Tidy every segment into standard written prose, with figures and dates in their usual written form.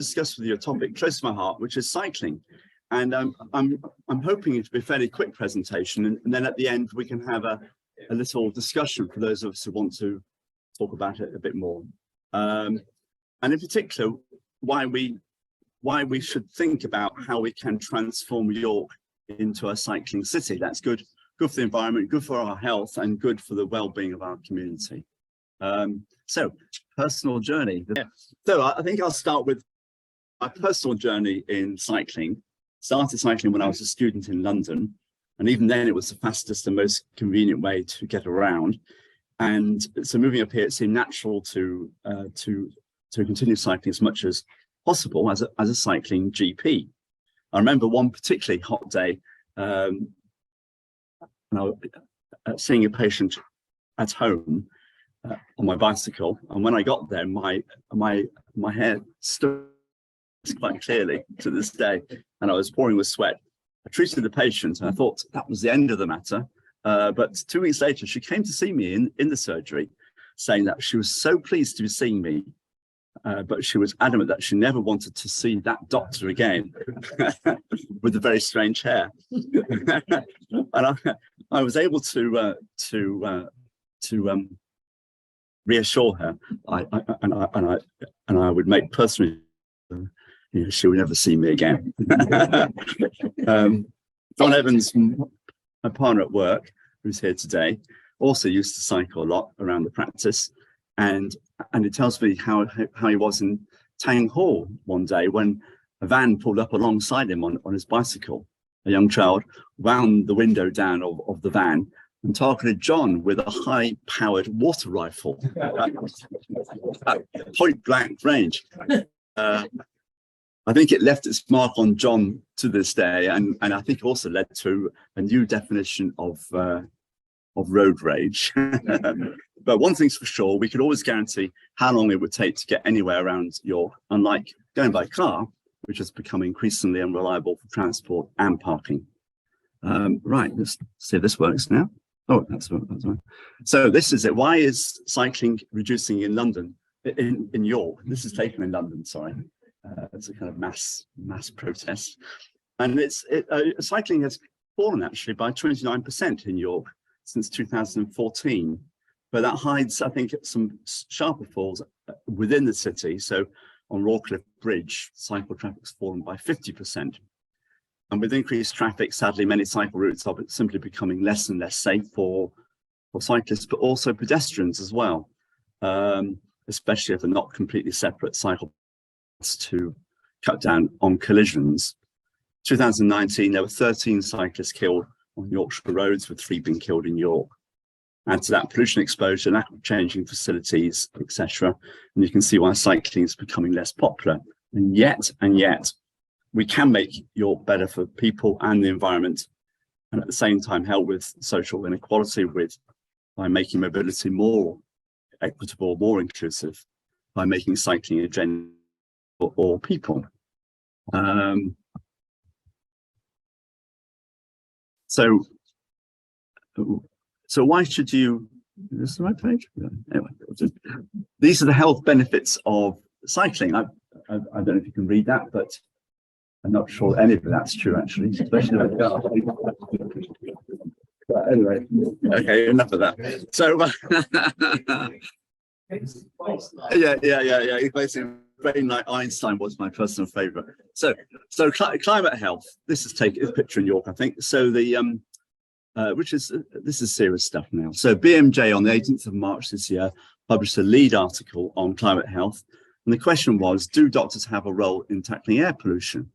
discuss with you a topic close to my heart, which is cycling. And I'm hoping it to be a fairly quick presentation, and then at the end we can have a little discussion for those of us who want to talk about it a bit more. And in particular, why we should think about how we can transform York into a cycling city. That's good for the environment, good for our health, and good for the well-being of our community. So, personal journey. So I think I'll start with my personal journey in cycling. Started cycling when I was a student in London, and even then it was the fastest and most convenient way to get around. And so moving up here, it seemed natural to continue cycling as much as possible as a cycling GP. I remember one particularly hot day, and I was seeing a patient at home on my bicycle, and when I got there, my hair stood quite clearly to this day, and I was pouring with sweat. I treated the patient, and I thought that was the end of the matter. But 2 weeks later, she came to see me in the surgery, saying that she was so pleased to be seeing me, but she was adamant that she never wanted to see that doctor again with the very strange hair. And I was able to reassure her, and I would make personally, she would never see me again. John Evans, my partner at work, who's here today, also used to cycle a lot around the practice, and it tells me how he was in Town Hall one day when a van pulled up alongside him on his bicycle. A young child wound the window down of the van and targeted John with a high-powered water rifle at point-blank range. I think it left its mark on John to this day, and I think also led to a new definition of road rage. But one thing's for sure, we could always guarantee how long it would take to get anywhere around York, unlike going by car, which has become increasingly unreliable for transport and parking. Right, let's see if this works now. Oh, that's right. So this is it. Why is cycling reducing in London, in York? This is taken in London, sorry. It's a kind of mass protest. And cycling has fallen actually by 29% in York since 2014. But that hides, I think, some sharper falls within the city. So on Rawcliffe Bridge, cycle traffic's fallen by 50%. And with increased traffic, sadly, many cycle routes are simply becoming less and less safe for cyclists, but also pedestrians as well, especially if they're not completely separate cycle paths to cut down on collisions. 2019, there were 13 cyclists killed on Yorkshire roads, with 3 being killed in York. Add to that pollution exposure, lack of changing facilities, etc. And you can see why cycling is becoming less popular. And yet, we can make York better for people and the environment, and at the same time help with social inequality by making mobility more equitable, more inclusive, by making cycling a genuine for all people. So why should you, is this the right page? Anyway, these are the health benefits of cycling. I don't know if you can read that, but I'm not sure any of that's true, actually, especially but anyway, okay, enough of that. So, yeah. Basically, brain like Einstein was my personal favorite. So climate health. This is taken a picture in York, I think. So this is serious stuff now. So BMJ on the 18th of March this year published a lead article on climate health, and the question was, do doctors have a role in tackling air pollution?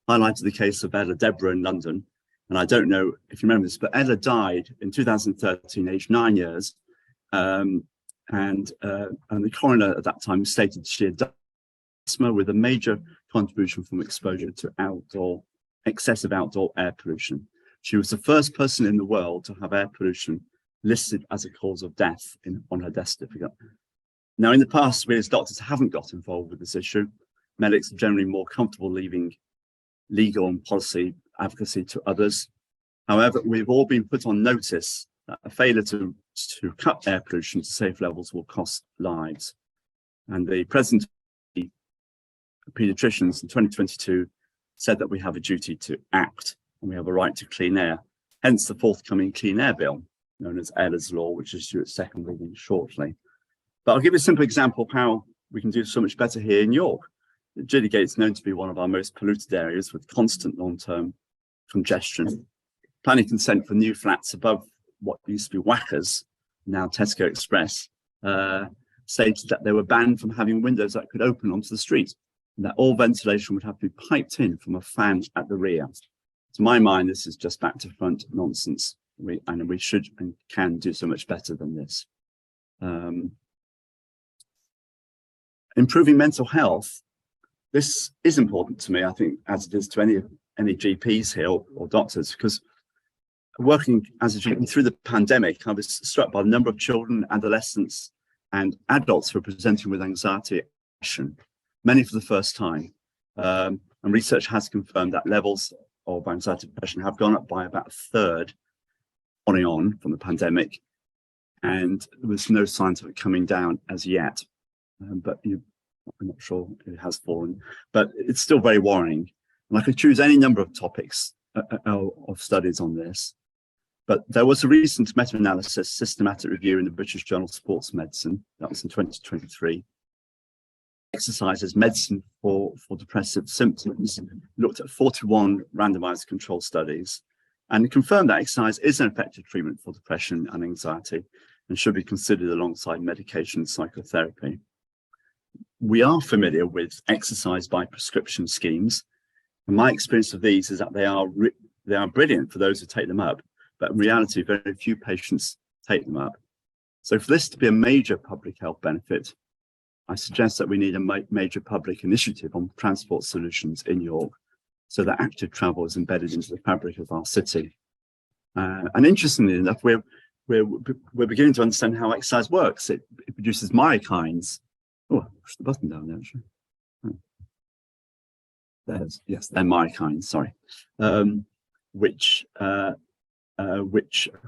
Highlighted the case of Ella Deborah in London, and I don't know if you remember this, but Ella died in 2013, aged 9 years, and the coroner at that time stated she had died of asthma with a major contribution from exposure to excessive outdoor air pollution. She was the first person in the world to have air pollution listed as a cause of death on her death certificate. Now, in the past, we as doctors haven't got involved with this issue. Medics are generally more comfortable leaving legal and policy advocacy to others. However, we've all been put on notice that a failure to cut air pollution to safe levels will cost lives. And the present paediatricians in 2022 said that we have a duty to act and we have a right to clean air, hence the forthcoming Clean Air Bill, known as Ehlers Law, which is due its second reading shortly. But I'll give you a simple example of how we can do so much better here in York. Gilligate is known to be one of our most polluted areas with constant long-term congestion. Planning consent for new flats above what used to be Whackers, now Tesco Express, stated that they were banned from having windows that could open onto the street, and that all ventilation would have to be piped in from a fan at the rear. To my mind, this is just back to front nonsense. We should and can do so much better than this. Improving mental health. This is important to me, I think, as it is to any GPs here or doctors, because working as a GP through the pandemic, I was struck by the number of children, adolescents, and adults who are presenting with anxiety and depression, many for the first time. And research has confirmed that levels of anxiety and depression have gone up by about a third on from the pandemic, and there was no signs of it coming down as yet. But I'm not sure it has fallen, but it's still very worrying. And I could choose any number of topics of studies on this, but there was a recent meta-analysis systematic review in the British Journal of Sports Medicine, that was in 2023. Exercise as medicine for depressive symptoms, looked at 41 randomized control studies, and confirmed that exercise is an effective treatment for depression and anxiety and should be considered alongside medication and psychotherapy. We are familiar with exercise by prescription schemes, and my experience of these is that they are brilliant for those who take them up, but in reality, very few patients take them up. So for this to be a major public health benefit, I suggest that we need a major public initiative on transport solutions in York, so that active travel is embedded into the fabric of our city. And interestingly enough, we're beginning to understand how exercise works. It produces myokines. Oh, push the button down there, actually. Yes, they're myokines, sorry. Which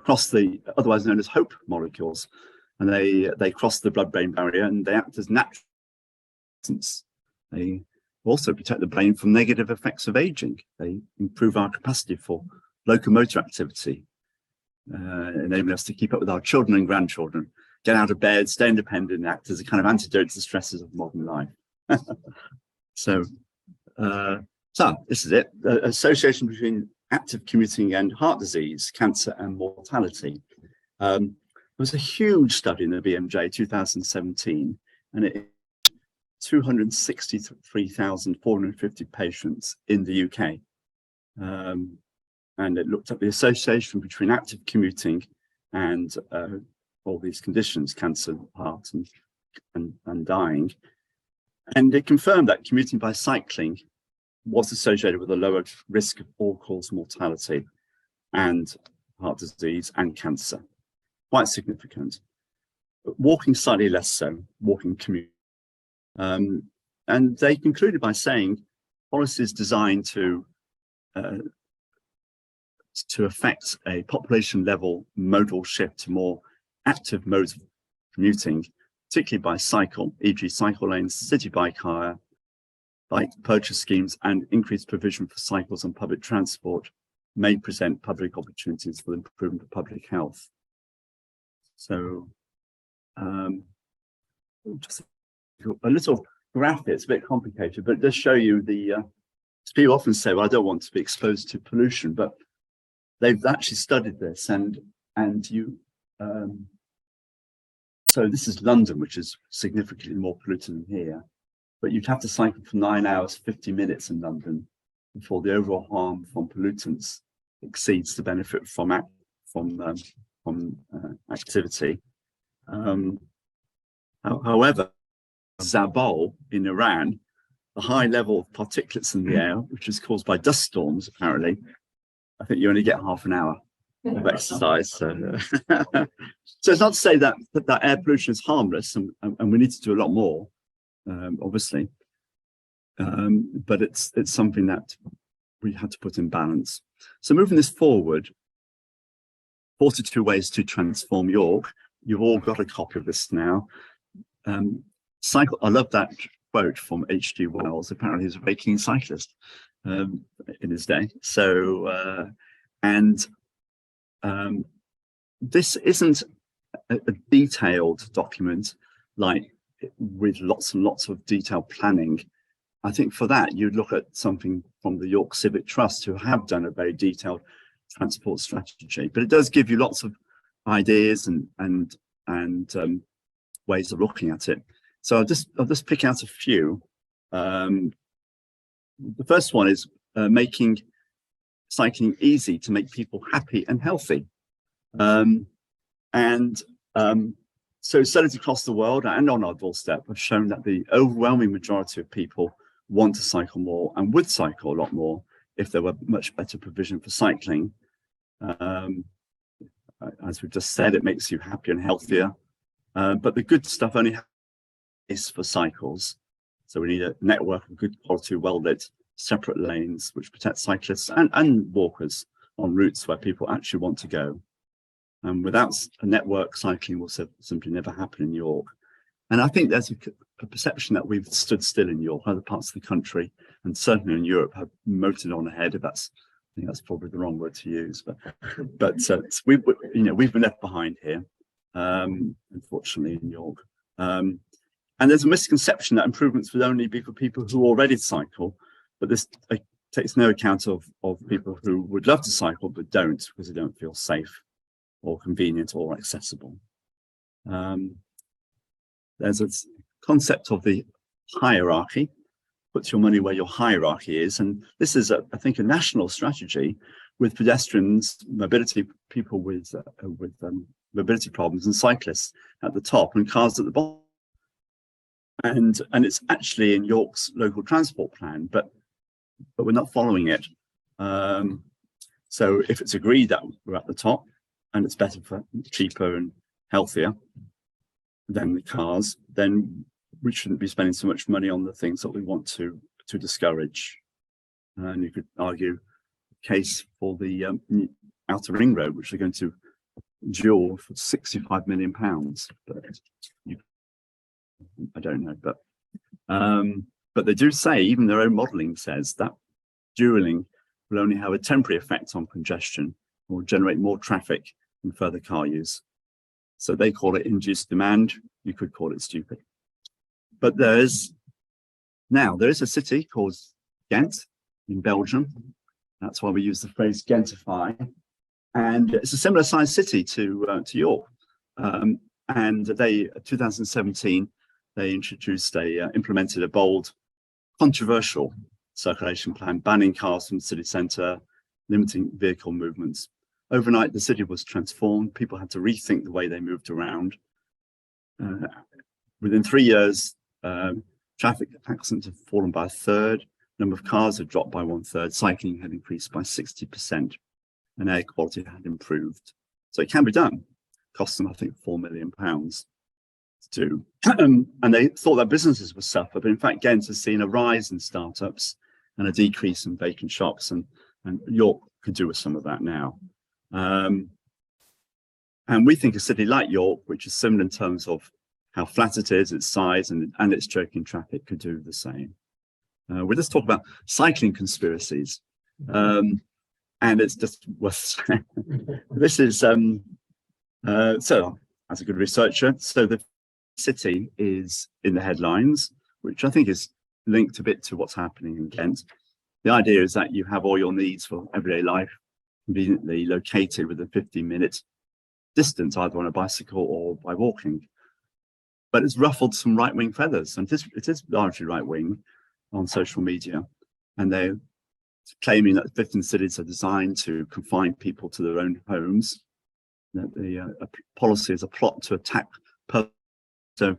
cross the, otherwise known as hope molecules, and they cross the blood-brain barrier and they act as natural. They also protect the brain from negative effects of aging. They improve our capacity for locomotor activity, enabling us to keep up with our children and grandchildren, get out of bed, stay independent, and act as a kind of antidote to the stresses of modern life. So this is it. The association between active commuting and heart disease, cancer, and mortality. There was a huge study in the BMJ 2017, and it 263,450 patients in the UK. And it looked at the association between active commuting and all these conditions, cancer, heart, and dying. And it confirmed that commuting by cycling was associated with a lower risk of all-cause mortality and heart disease and cancer. Quite significant. But walking slightly less so, walking commute. And they concluded by saying policies designed to affect a population-level modal shift to more active modes of commuting, particularly by cycle, e.g. cycle lanes, city bike hire, bike purchase schemes, and increased provision for cycles on public transport may present public opportunities for the improvement of public health. So just a little graph, it's a bit complicated, but it does show you the, people often say, well, I don't want to be exposed to pollution, but they've actually studied this, and you, so this is London, which is significantly more polluted than here, but you'd have to cycle for 9 hours, 50 minutes in London before the overall harm from pollutants exceeds the benefit from activity. However, Zabul in Iran, the high level of particulates in the air, which is caused by dust storms, apparently, I think you only get half an hour of exercise. So, so it's not to say that air pollution is harmless, and we need to do a lot more, obviously, but it's something that we had to put in balance. So moving this forward, 42 ways to transform York. You've all got a copy of this now. I love that quote from H.G. Wells. Apparently, he was a very keen cyclist in his day. So, this isn't a detailed document like with lots and lots of detailed planning. I think for that, you'd look at something from the York Civic Trust, who have done a very detailed transport strategy, but it does give you lots of ideas and ways of looking at it. So I'll just pick out a few. The first one is making cycling easy to make people happy and healthy. So studies across the world and on our doorstep have shown that the overwhelming majority of people want to cycle more and would cycle a lot more if there were much better provision for cycling. As we've just said, it makes you happier and healthier. But the good stuff only is for cycles. So we need a network of good quality, well-lit, separate lanes, which protect cyclists and walkers on routes where people actually want to go. And without a network, cycling will simply never happen in York. And I think there's a perception that we've stood still in York. Other parts of the country, and certainly in Europe, have motored on ahead. I think that's probably the wrong word to use, but we've been left behind here, unfortunately, in York. And there's a misconception that improvements would only be for people who already cycle, but this takes no account of people who would love to cycle but don't, because they don't feel safe or convenient or accessible. There's a concept of the hierarchy. Put your money where your hierarchy is, and this is, I think, a national strategy with pedestrians, mobility people with mobility problems, and cyclists at the top, and cars at the bottom. And it's actually in York's local transport plan, but we're not following it. So if it's agreed that we're at the top, and it's better for cheaper and healthier than the cars, then we shouldn't be spending so much money on the things that we want to discourage. And you could argue a case for the outer ring road, which are going to dual for £65 million. But I don't know, but they do say, even their own modelling says that dualling will only have a temporary effect on congestion or generate more traffic and further car use. So they call it induced demand. You could call it stupid. But there is a city called Ghent in Belgium. That's why we use the phrase Ghentify. And it's a similar sized city to York. And in 2017, they implemented a bold, controversial circulation plan, banning cars from the city centre, limiting vehicle movements. Overnight, the city was transformed. People had to rethink the way they moved around. Within 3 years, traffic accidents have fallen by a third, number of cars had dropped by 1/3, cycling had increased by 60%, and air quality had improved. So it can be done. It cost them, I think, £4 million to do. And they thought that businesses would suffer, but in fact, Ghent has seen a rise in startups and a decrease in vacant shops, and York could do with some of that now. And we think a city like York, which is similar in terms of how flat it is, its size, and its choking traffic, could do the same. We'll just talk about cycling conspiracies. And it's just worth saying. This is, so as a good researcher, so the city is in the headlines, which I think is linked a bit to what's happening in Ghent. The idea is that you have all your needs for everyday life conveniently located within a 15-minute distance, either on a bicycle or by walking. But it's ruffled some right-wing feathers, and it is largely right-wing on social media, and they're claiming that 15 cities are designed to confine people to their own homes, that the policy is a plot to attack. So,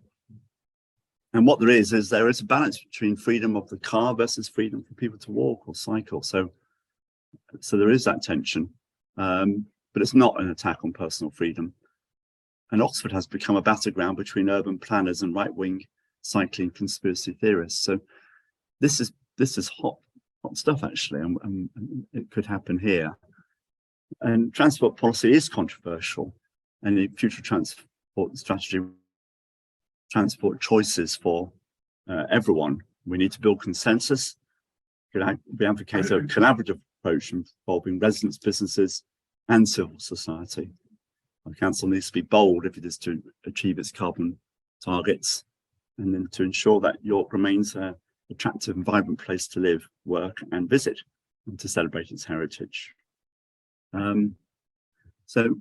and what there is there is a balance between freedom of the car versus freedom for people to walk or cycle. So there is that tension, but it's not an attack on personal freedom. And Oxford has become a battleground between urban planners and right-wing cycling conspiracy theorists. So this is hot stuff, actually, and it could happen here. And transport policy is controversial, and the future transport strategy, transport choices for everyone. We need to build consensus. We advocate a collaborative approach involving residents, businesses, and civil society. The council needs to be bold if it is to achieve its carbon targets, and then to ensure that York remains an attractive and vibrant place to live, work, and visit, and to celebrate its heritage. So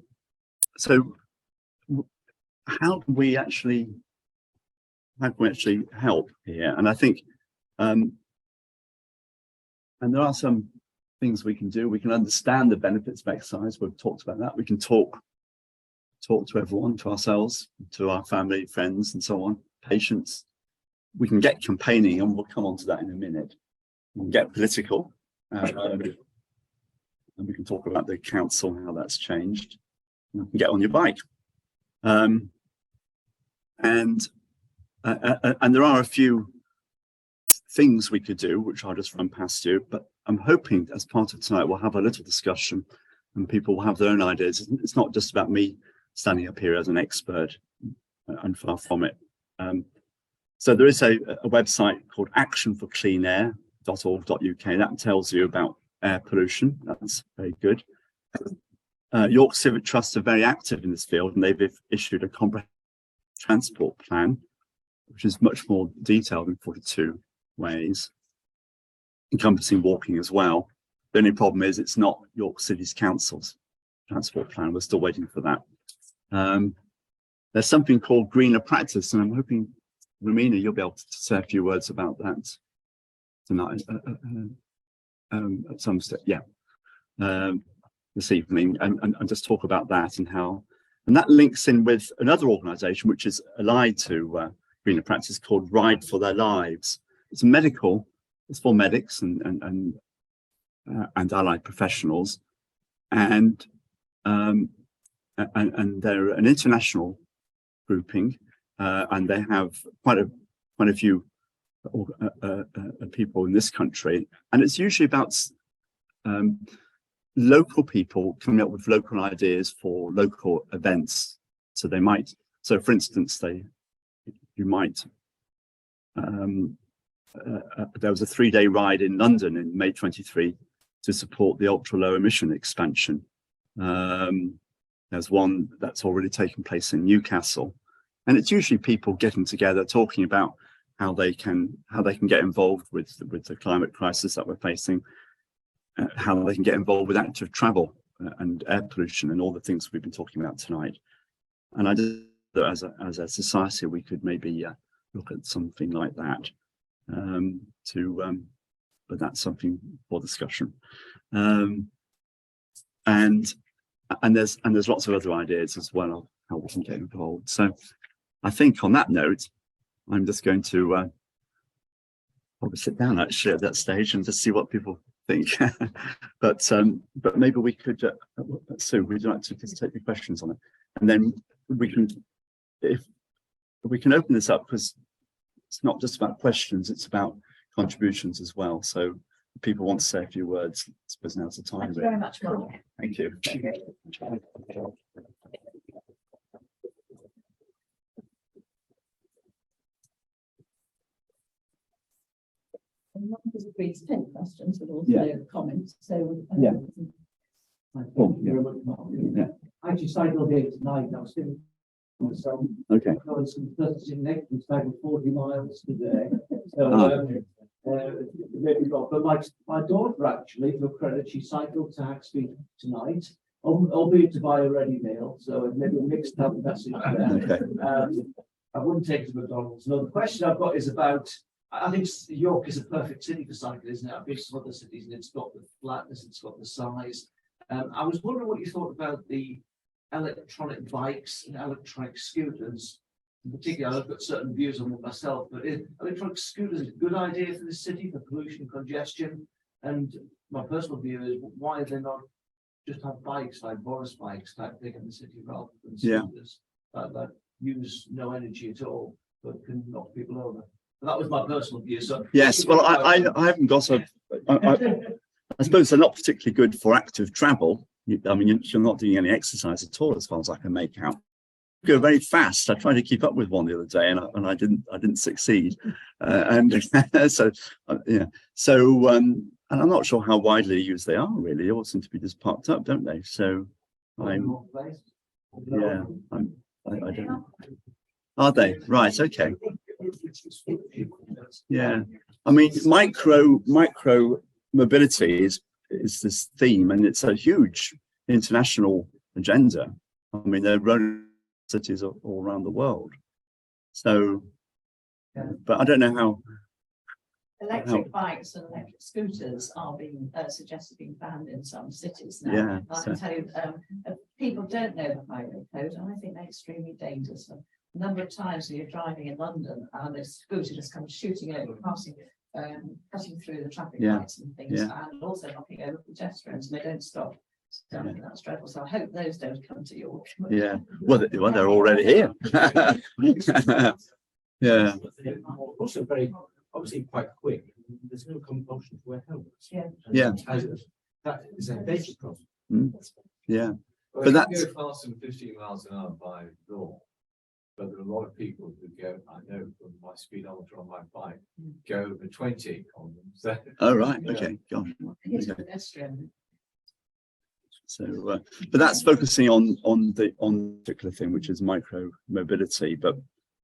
how can we actually help here? And I think, and there are some things we can do. We can understand the benefits of exercise. We've talked about that. We can talk to everyone, to ourselves, to our family, friends, and so on, patients. We can get campaigning, and we'll come on to that in a minute. We can get political, and we can talk about the council, how that's changed. You can get on your bike. And there are a few things we could do, which I'll just run past you, but I'm hoping as part of tonight, we'll have a little discussion and people will have their own ideas. It's not just about me standing up here as an expert, and far from it. So there is a website called actionforcleanair.org.uk that tells you about air pollution. That's very good. York Civic Trust are very active in this field, and they've issued a comprehensive transport plan, which is much more detailed in 42 ways, encompassing walking as well. The only problem is it's not York City's Council's transport plan. We're still waiting for that. There's something called greener practice, and I'm hoping, Romina, you'll be able to say a few words about that tonight, at some stage, this evening, and just talk about that and how, and that links in with another organisation which is allied to greener practice called Ride for Their Lives. It's medical, it's for medics and allied professionals, and they're an international grouping, and they have quite a few people in this country, and it's usually about local people coming up with local ideas for local events. So they might, so for instance, you might, there was a 3-day ride in London in May 23 to support the ultra low emission expansion. There's one that's already taken place in Newcastle, and it's usually people getting together talking about how they can get involved with the climate crisis that we're facing, how they can get involved with active travel and air pollution and all the things we've been talking about tonight. And I just thought as a society we could maybe look at something like that, but that's something for discussion. And there's lots of other ideas as well of how we can get involved. So I think on that note, I'm just going to probably sit down actually at that stage and just see what people think. but maybe we could, Sue, would you like to just take the questions on it? And then we can, if we can open this up, because it's not just about questions, it's about contributions as well. So if people want to say a few words, I suppose now's the time. Thank you very much, Mark. Thank you. There's a brief 10 questions, but also comments. So Thank you very much, Mark. I actually cycled here tonight. I was doing myself. Okay. I was from 40 miles today. So but my daughter actually, for credit, she cycled to Hacksby tonight, albeit to buy a ready meal. So maybe a mixed up message there. Okay. I wouldn't take it to McDonald's. No, the question I've got is about, I think York is a perfect city for cycling, isn't it? I've been to some other cities and it's got the flatness, it's got the size. I was wondering what you thought about the electronic bikes and electronic scooters. In particular, I've got certain views on it myself, but electronic scooters is a good idea for the city for pollution and congestion. And my personal view is, why they not just have bikes like Boris bikes type thing in the city rather than scooters that use no energy at all but can knock people over? But that was my personal view. So yes, well, I haven't got a. I suppose they're not particularly good for active travel. I mean, you're not doing any exercise at all, as far as I can make out. go very fast. I tried to keep up with one the other day, and I didn't succeed. And so yeah. So and I'm not sure how widely used they are. Really, they all seem to be just parked up, don't they? So I don't know. Are they right? Okay. Yeah. I mean, micro mobility is this theme, and it's a huge international agenda. I mean, they're running cities all around the world. So, but I don't know how. Electric bikes and electric scooters are being suggested being banned in some cities now. Yeah, I can tell you, people don't know the highway code, and I think they're extremely dangerous. A number of times when you're driving in London and a scooter just comes shooting over, passing, cutting through the traffic lights and things, and also knocking over pedestrians, and they don't stop. So I think that's dreadful. So I hope those don't come to York. Yeah, well, they're already here. Yeah. Also very obviously quite quick. There's no compulsion to wear helmets. Yeah. That is a basic problem. Yeah. Well, But you that's can go faster than 15 miles an hour by law. But there are a lot of people who go, I know from my speedometer on my bike, go over 20 on them. So, oh right, okay, gosh. It's Okay. pedestrian. So, but that's focusing on the particular thing, which is micro mobility. But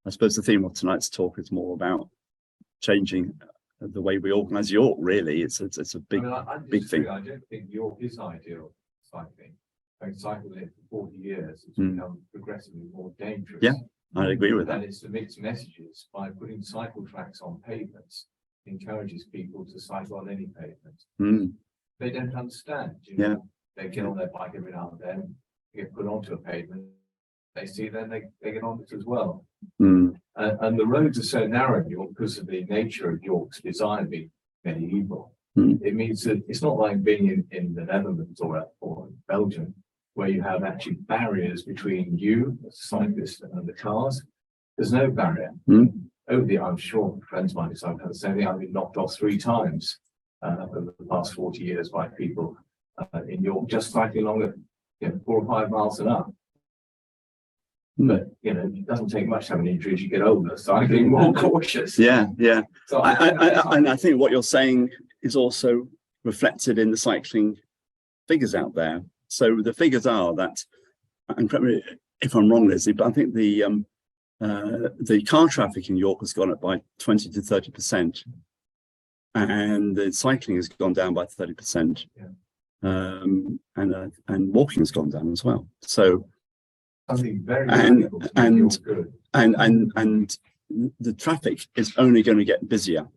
I suppose the theme of tonight's talk is more about changing the way we organise York. Really, it's a big big thing. I don't think York is ideal cycling. I've cycled it for 40 years. It's become progressively more dangerous. Yeah, I agree with that. And it's the mixed messages by putting cycle tracks on pavements encourages people to cycle on any pavement. They don't understand. You know? They get on their bike every now and then, get put onto a pavement, they see then they get on it as well. And the roads are so narrow in York because of the nature of York's design being medieval. It means that it's not like being in the Netherlands or Belgium, where you have actually barriers between you, the cyclist, and the cars. There's no barrier. I'm sure friends of mine have had the same thing. I've been knocked off 3 times over the past 40 years by people in York just cycling along at 4 or 5 miles an hour. But it doesn't take much to have an injury as you get older, so I'm being more cautious. Yeah. So I think what you're saying is also reflected in the cycling figures out there. So the figures are that, and correct me if I'm wrong, Lizzie, but I think the car traffic in York has gone up by 20 to 30%, and the cycling has gone down by 30%, and walking has gone down as well. So something very and good. and the traffic is only going to get busier.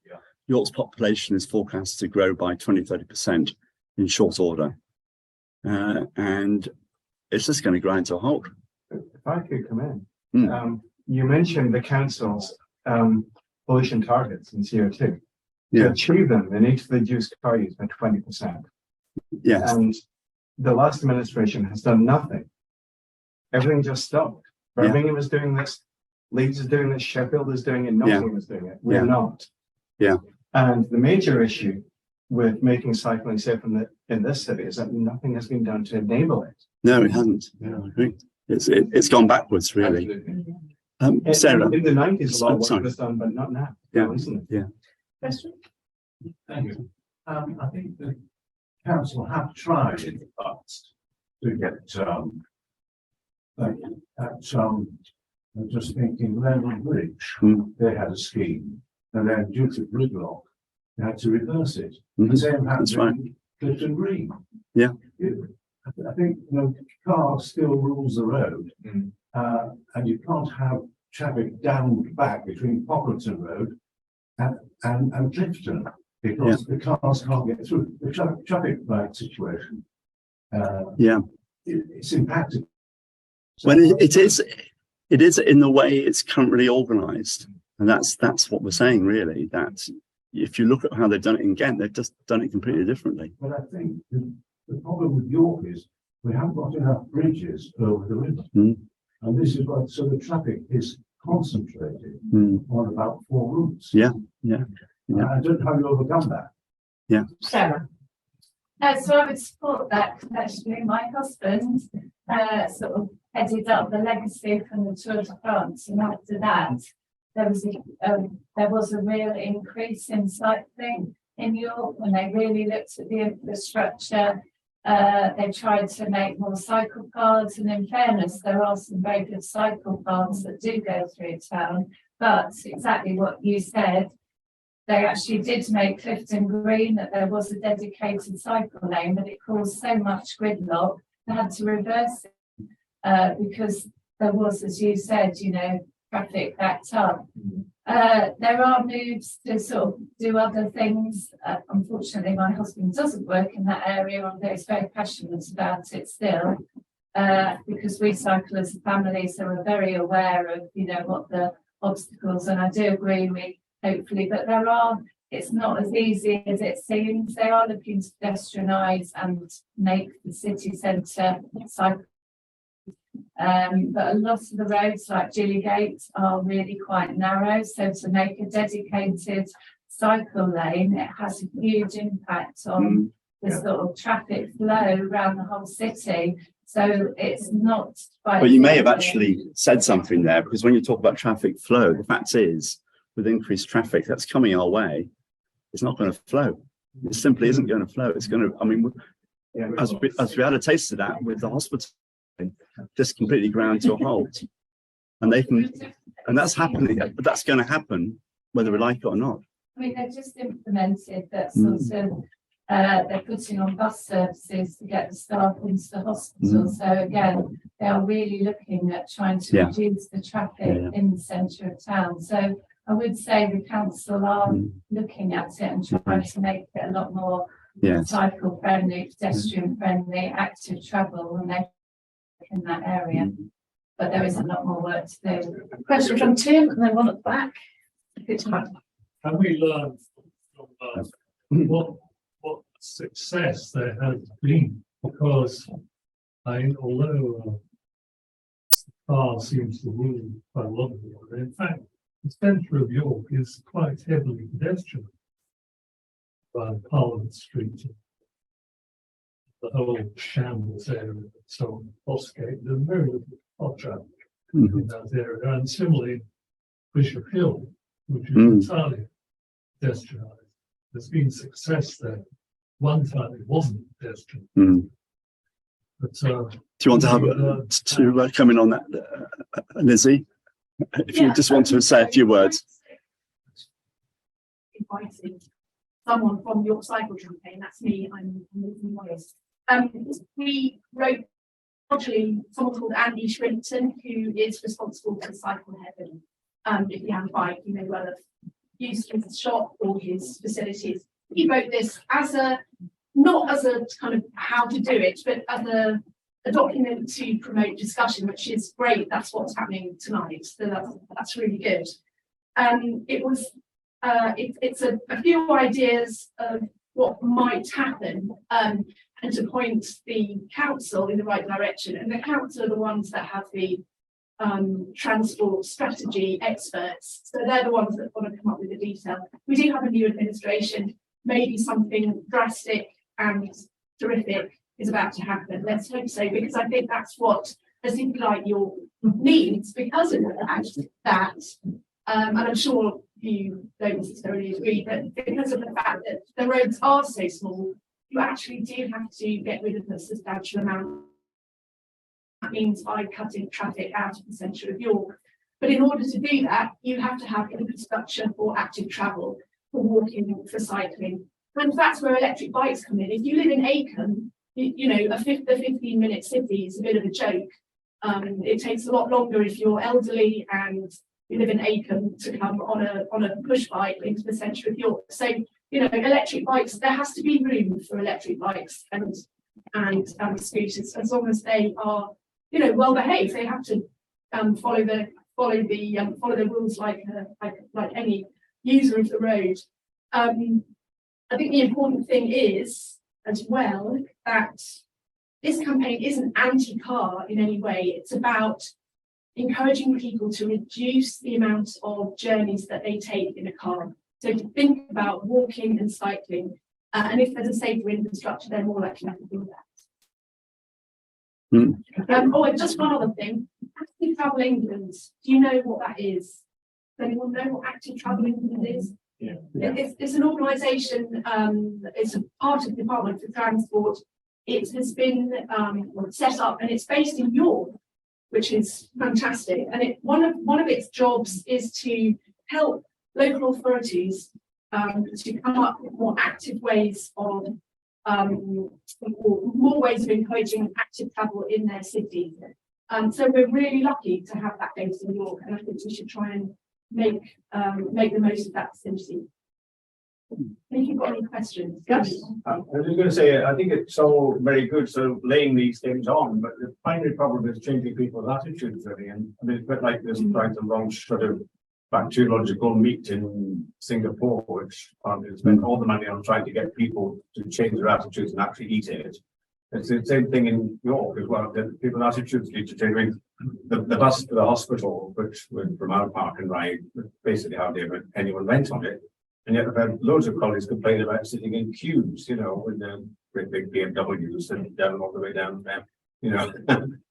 York's population is forecast to grow by 20-30% in short order, and it's just going to grind to a halt. If I could come in, you mentioned the council's pollution targets in CO2. To achieve them, they need to reduce car use by 20%. Yes, and the last administration has done nothing. Everything just stopped. Birmingham is doing this, Leeds is doing this, Sheffield is doing it, Nottingham is doing it. We're not. And the major issue with making cycling safe in this city is that nothing has been done to enable it. No, it hasn't. I agree. It's gone backwards, really. Sarah, in the 90s, a lot of work was done, but not now. Isn't it? Question? Thank you. I think the council have tried in the past to get I'm just thinking London Bridge, they had a scheme, and then due to gridlock, they had to reverse it. The same happened in Clifton Green. I think car still rules the road, and you can't have traffic down back between Pockleton Road and Clifton because the cars can't get through. The traffic light situation, it's impacted. So when it is in the way it's currently organised, and that's what we're saying, really. That if you look at how they've done it in Ghent, they've just done it completely differently. But I think the problem with York is we haven't got enough bridges over the river, and this is what so the traffic is concentrated on about 4 routes. Yeah. I don't know how you overcome that. Sarah. So I would support that. Actually, my husband sort of headed up the legacy from the Tour de France, and after that, there was a real increase in cycling in York when they really looked at the infrastructure. They tried to make more cycle paths, and in fairness, there are some very good cycle paths that do go through town. But exactly what you said, they actually did make Clifton Green that there was a dedicated cycle lane, but it caused so much gridlock, they had to reverse it because there was, as you said, traffic backed up. There are moves to sort of do other things. Unfortunately, my husband doesn't work in that area, although he's very passionate about it still, because we cycle as a family, so we're very aware of, what the obstacles, and I do agree with, hopefully, but it's not as easy as it seems. They are looking to pedestrianise and make the city centre cycle. But a lot of the roads like Gillygate are really quite narrow, so to make a dedicated cycle lane, it has a huge impact on the sort of traffic flow around the whole city. So it's not. But you may have actually said something there, because when you talk about traffic flow, the fact is, with increased traffic that's coming our way, it's not going to flow. It simply isn't going to flow. It's going to, as we had a taste of that with the hospital, just completely ground to a halt. And that's happening, but that's going to happen whether we like it or not. I mean, they've just implemented that sort of, they're putting on bus services to get the staff into the hospital. So again, they are really looking at trying to reduce the traffic in the centre of town. So I would say the council are looking at it and trying to make it a lot more cycle friendly, pedestrian friendly, active travel when they in that area. But there is a lot more work to do. Question from Tim, and then one at the back. Can we learn from what success there has been? Because although the car seems to rule quite a lot of the area, in fact, the centre of York is quite heavily pedestrian by Parliament Street, the whole Shambles area, so Bosgate, there's very little car traffic in that area, and similarly Bishop Hill, which is entirely pedestrianised. There's been success there. One time it wasn't pedestrian. But, do you want to have come in on that, Lizzie? If you just want to say a few words. Inviting someone from York Cycle Campaign, that's me, I'm Lizzie Moyes. We wrote actually someone called Andy Shrimpton, who is responsible for Cycle Heaven. If you have a bike, you may well have used his shop or his facilities. He wrote this not as a kind of how to do it, but as a document to promote discussion, which is great. That's what's happening tonight. So that's really good. It's a few ideas of what might happen, and to point the council in the right direction. And the council are the ones that have the transport strategy experts. So they're the ones that want to come up with the detail. We do have a new administration. Maybe something drastic and terrific is about to happen. Let's hope so, because I think that's what a city like York needs, because of that. And I'm sure you don't necessarily agree, but because of the fact that the roads are so small, you actually do have to get rid of a substantial amount. That means by cutting traffic out of the centre of York. But in order to do that, you have to have infrastructure for active travel, for walking, for cycling. And that's where electric bikes come in. If you live in Acomb, a 15-minute city is a bit of a joke. It takes a lot longer if you're elderly and you live in Acomb to come on a push bike into the centre of York. So, electric bikes, there has to be room for electric bikes and scooters, as long as they are, well behaved. They have to follow the rules like any user of the road. I think the important thing is, as well, that this campaign isn't anti-car in any way. It's about encouraging people to reduce the amount of journeys that they take in a car. So to think about walking and cycling, and if there's a safer infrastructure, they're more likely to do that. Oh, and just one other thing, Active Travel England, do you know what that is? Does anyone know what Active Travel England is? Yeah. It's an organisation, it's a part of the Department for Transport. It has been set up and it's based in York, which is fantastic. And one of its jobs is to help local authorities to come up with more active ways of or more ways of encouraging active travel in their cities. So we're really lucky to have that based in York, and I think we should try and make the most of that facility. If you've got any questions. Yes, I was just going to say, I think it's all very good sort of laying these things on, but the primary problem is changing people's attitudes really. And I mean, it's a bit like this trying to launch sort of bacteriological meat in Singapore, which spent all the money on trying to get people to change their attitudes and actually eat it. It's the same thing in York as well. That people's attitudes need to change. I mean, the bus to the hospital, which went from our park and ride, basically hardly anyone went on it. And yet I've had loads of colleagues complain about sitting in queues, you know, with the great big BMWs and down all the way down, you know,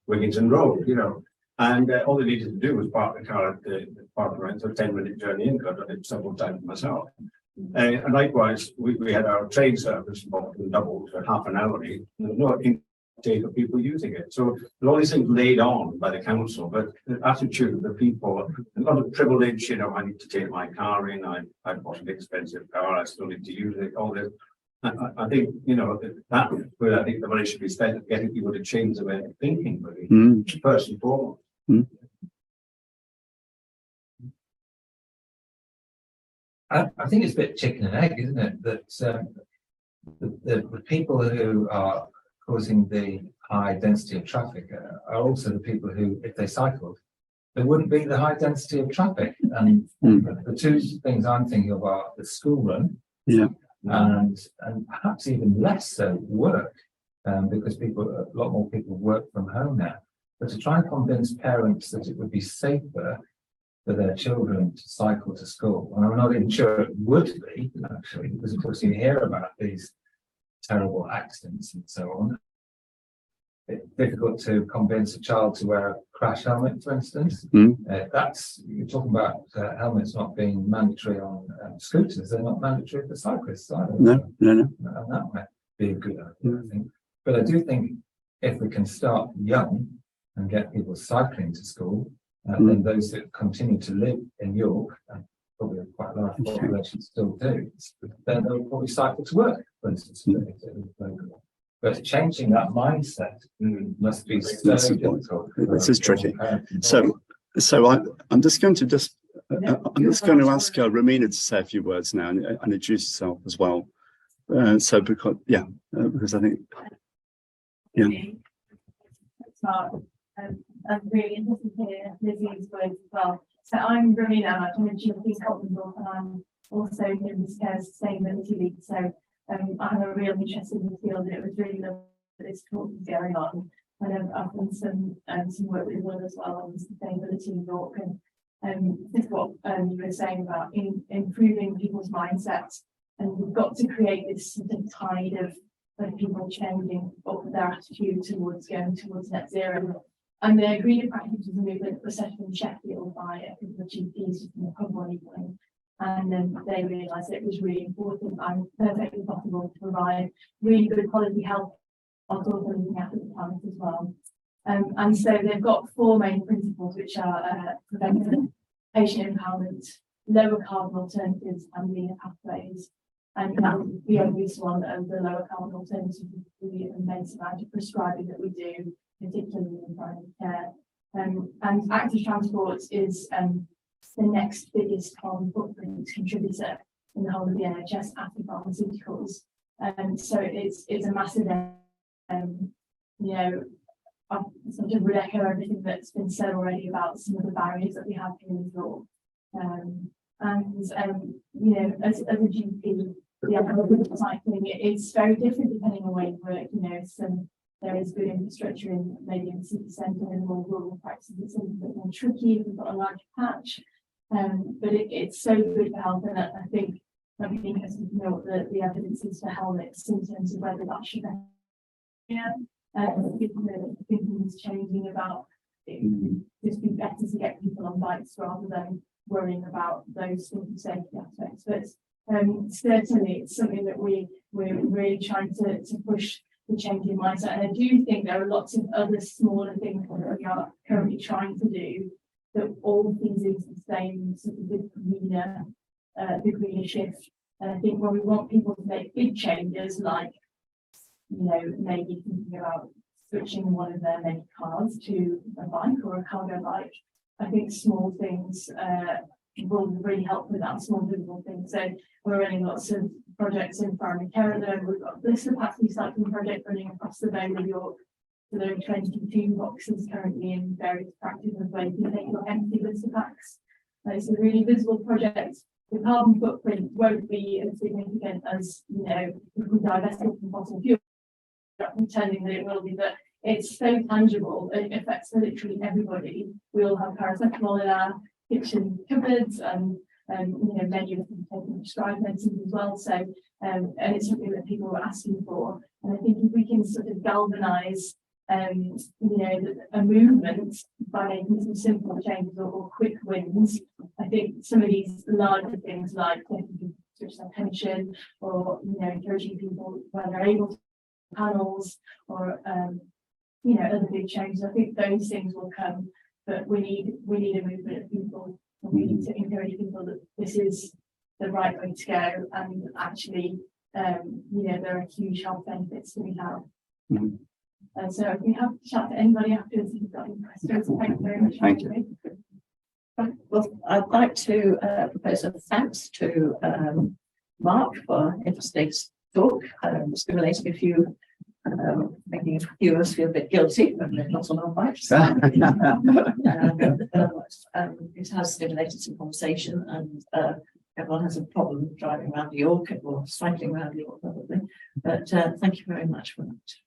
Wigginton Road, you know. And all they needed to do was park the car at the park around, so a 10-minute journey in. I've done it several times myself. And likewise, we had our train service doubled for half an hour. There's no intake of people using it. So there's all these things laid on by the council, but the attitude of the people, a lot of privilege, you know, I need to take my car in, I bought an expensive car, I still need to use it, all this. I think, you know, that where I think the money should be spent at getting people to change the way they're thinking, really, first and foremost. I think it's a bit chicken and egg, isn't it? That the people who are causing the high density of traffic are also the people who, if they cycled, there wouldn't be the high density of traffic. And the two things I'm thinking of are the school run, and perhaps even less so work, because a lot more people work from home now. But to try and convince parents that it would be safer for their children to cycle to school, and I'm not even sure it would be, actually, because of course you hear about these terrible accidents and so on. It's difficult to convince a child to wear a crash helmet, for instance. That's, you're talking about helmets not being mandatory on scooters, they're not mandatory for cyclists either. No. And that might be a good idea, I think. But I do think if we can start young and get people cycling to school, then those that continue to live in York, and probably quite a large population still do, then they'll probably cycle to work, for instance. But changing that mindset must be so difficult. This is tricky. So I'm just going to ask Romina to say a few words now and introduce herself as well. Because I think It's hard. I'm really interested to hear Lizzie's words as well. So I'm Romina, I'm a GP Scotland, and I'm also in the Care Sustainability League. So I have a real interest in the field, and it was really lovely that this talk was going on. And I've done some work with Will as well on sustainability in York, and this is what you were saying about improving people's mindsets. And we've got to create this sort of tide of people changing up their attitude towards going towards net zero. And the Greener Practices movement was set up in Sheffield by a couple of GPs from the pub one evening. And then they realised it was really important and perfectly possible to provide really good quality health whilst also looking after the planet as well. And so they've got four main principles, which are prevention, patient empowerment, lower carbon alternatives, and leaner pathways. And that would be obvious one of the lower carbon alternatives, the immense amount of prescribing that we do, particularly in primary care. And active transport is the next biggest carbon footprint contributor in the whole of the NHS after pharmaceuticals. So it's a massive, I sort of would echo everything that's been said already about some of the barriers that we have here in York. As a GP, cycling it's very different depending on where you work. There is good infrastructure in maybe in the city centre and more rural practices. It's a little bit more tricky if we've got a large patch, but it's so good for health. And I think I'd be interested to know what the evidence is for helmets in terms of whether that should be. Thinking is changing about it would just be better to get people on bikes rather than worrying about those sort of safety aspects. But certainly it's something that we're really trying to push the change in mindset. And I do think there are lots of other smaller things that we are currently trying to do that all feeds into the same sort of the greener shift. And I think when we want people to make big changes, like, you know, maybe thinking about switching one of their many cars to a bike or a cargo bike, I think small things will really help with that, small visible things. So we're running lots of projects in primary care at the moment. We've got this pack recycling project running across the Bay of York. So there are 22 boxes currently in various practices where you can take your empty blister packs. It's a really visible project. The carbon footprint won't be as significant as, you know, if we divest it from fossil fuel. I'm pretending that it will be, but it's so tangible. It affects literally everybody. We all have paracetamol in our kitchen cupboards, and you know, many of them taking prescribed medicines as well. So and it's something that people are asking for. And I think if we can sort of galvanise you know, a movement by making some simple changes or quick wins, I think some of these larger things like switch their pension, or, you know, encouraging people where they're able to panels, or you know, other big changes, I think those things will come. But we need a movement of people, and we need to encourage people that this is the right way to go, and actually you know, there are huge health benefits to be had. And so if we have to chat to anybody afterwards, if you've got any questions, thank you very much. Thank you. Well, I'd like to propose a thanks to Mark for yesterday's talk, stimulating a few, making a few of us feel a bit guilty when they're not on our bikes. It has stimulated some conversation, and everyone has a problem driving around York or cycling around York probably. But thank you very much for that.